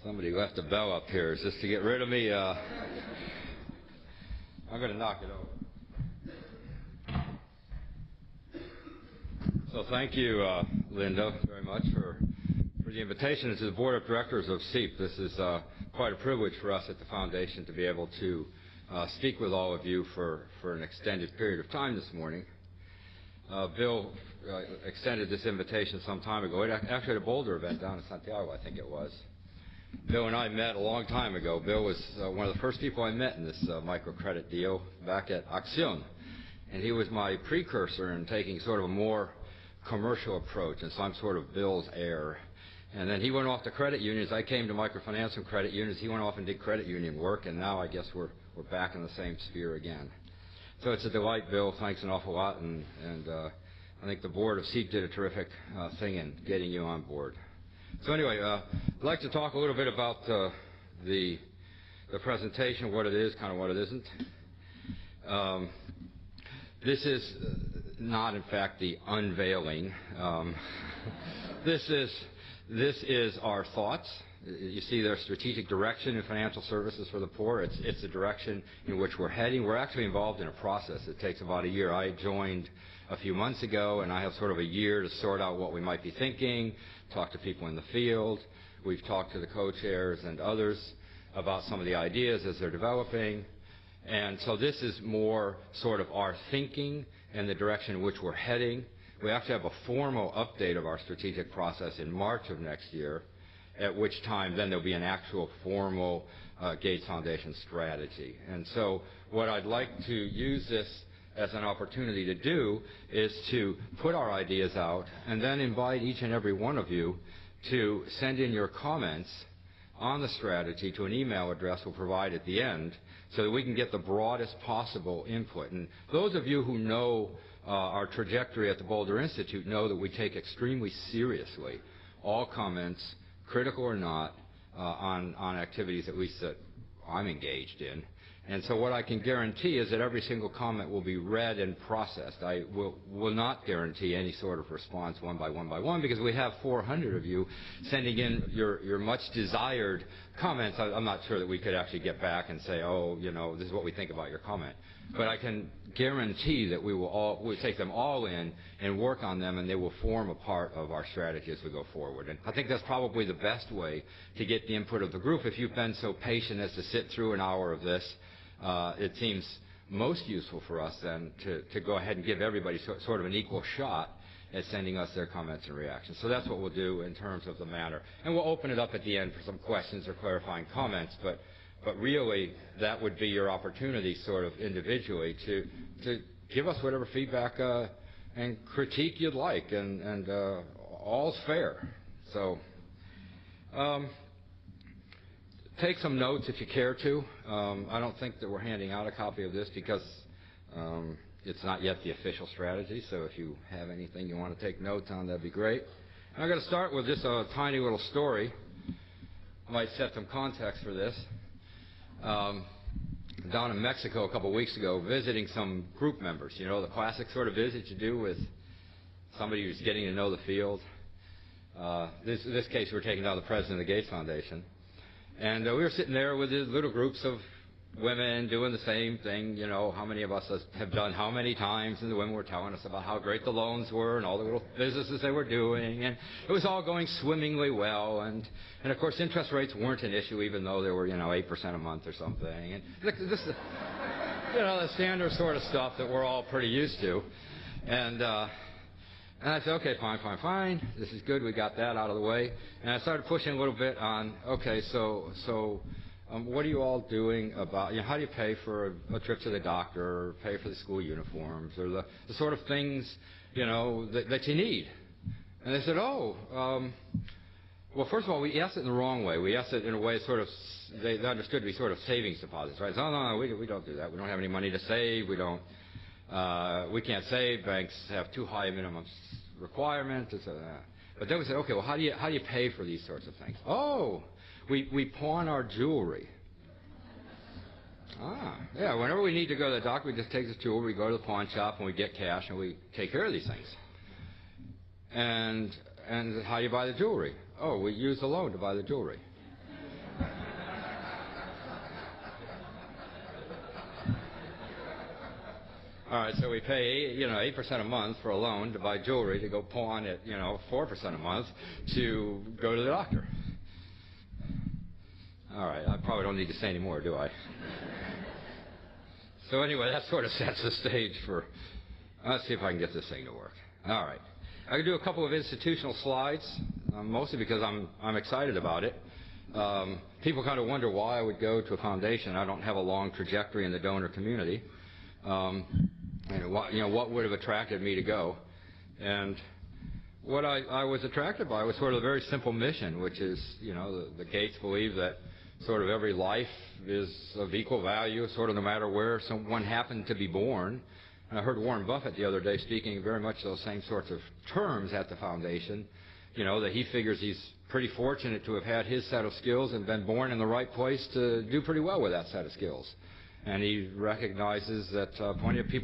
Somebody left a bell up here. Is this to get rid of me? I'm going to knock it over. So thank you, Linda, very much for the invitation to the Board of Directors of SEEP. This is quite a privilege for us at the Foundation to be able to speak with all of you for an extended period of time this morning. Bill extended this invitation some time ago. Actually, at a Boulder event down in Santiago, I think it was. Bill and I met a long time ago. Bill was one of the first people I met in this microcredit deal back at Acción. And he was my precursor in taking sort of a more commercial approach, and so I'm sort of Bill's heir. And then he went off to credit unions. I came to microfinance and credit unions. He went off and did credit union work, and now I guess we're back in the same sphere again. So it's a delight, Bill. Thanks an awful lot, and I think the board of SEEP did a terrific thing in getting you on board. So anyway, I'd like to talk a little bit about the presentation, what it is, kind of what it isn't. This is not, in fact, the unveiling. This is our thoughts. You see their strategic direction in financial services for the poor. It's the direction in which we're heading. We're actually involved in a process. It takes about a year. I joined a few months ago, and I have sort of a year to sort out what we might be thinking, talk to people in the field. We've talked to the co-chairs and others about some of the ideas as they're developing. And so this is more sort of our thinking and the direction in which we're heading. We actually have a formal update of our strategic process in March of next year, at which time then there'll be an actual formal Gates Foundation strategy. And so what I'd like to use this as an opportunity to do is to put our ideas out and then invite each and every one of you to send in your comments on the strategy to an email address we'll provide at the end so that we can get the broadest possible input. And those of you who know our trajectory at the Boulder Institute know that we take extremely seriously all comments, critical or not, on activities at least that I'm engaged in. And so what I can guarantee is that every single comment will be read and processed. I will not guarantee any sort of response one by one because we have 400 of you sending in your much desired comments. I'm not sure that we could actually get back and say, oh, you know, this is what we think about your comment. But I can guarantee that we'll take them all in and work on them, and they will form a part of our strategy as we go forward. And I think that's probably the best way to get the input of the group. If you've been so patient as to sit through an hour of this, it seems most useful for us then to go ahead and give everybody sort of an equal shot at sending us their comments and reactions. So that's what we'll do in terms of the matter. And we'll open it up at the end for some questions or clarifying comments, but really that would be your opportunity sort of individually to give us whatever feedback and critique you'd like, and all's fair. So take some notes if you care to. I don't think that we're handing out a copy of this because it's not yet the official strategy, so if you have anything you want to take notes on, that'd be great. And I'm going to start with just a tiny little story. Might set some context for this. Down in Mexico a couple weeks ago, visiting some group members. You know, the classic sort of visit you do with somebody who's getting to know the field. This case, we're taking down the president of the Gates Foundation. And we were sitting there with these little groups of women doing the same thing, you know, how many of us have done how many times, and the women were telling us about how great the loans were and all the little businesses they were doing, and it was all going swimmingly well, and of course interest rates weren't an issue even though they were, 8% a month or something, and this is, the standard sort of stuff that we're all pretty used to, and I said, okay, fine, this is good, we got that out of the way, and I started pushing a little bit on, okay, so what are you all doing about, how do you pay for a trip to the doctor, or pay for the school uniforms, or the sort of things, that you need? And they said, well, first of all, we asked it in the wrong way. We asked it in a way sort of, they understood to be sort of savings deposits, right? So, no, we don't do that. We don't have any money to save. We can't save. Banks have too high a minimum requirement. But then we said, okay, well, how do you pay for these sorts of things? Oh, we pawn our jewelry. Yeah, whenever we need to go to the doctor, we just take this jewelry, we go to the pawn shop, and we get cash, and we take care of these things. And how do you buy the jewelry? Oh, we use the loan to buy the jewelry. All right, so we pay 8% a month for a loan to buy jewelry to go pawn at 4% a month to go to the doctor. All right, I probably don't need to say any more, do I? So anyway, that sort of sets the stage for. Let's see if I can get this thing to work. All right, I can do a couple of institutional slides, mostly because I'm excited about it. People kind of wonder why I would go to a foundation. I don't have a long trajectory in the donor community. What would have attracted me to go? And what I was attracted by was sort of a very simple mission, which is, the Gates believe that sort of every life is of equal value, sort of no matter where someone happened to be born. And I heard Warren Buffett the other day speaking very much those same sorts of terms at the foundation, that he figures he's pretty fortunate to have had his set of skills and been born in the right place to do pretty well with that set of skills. And he recognizes that plenty of people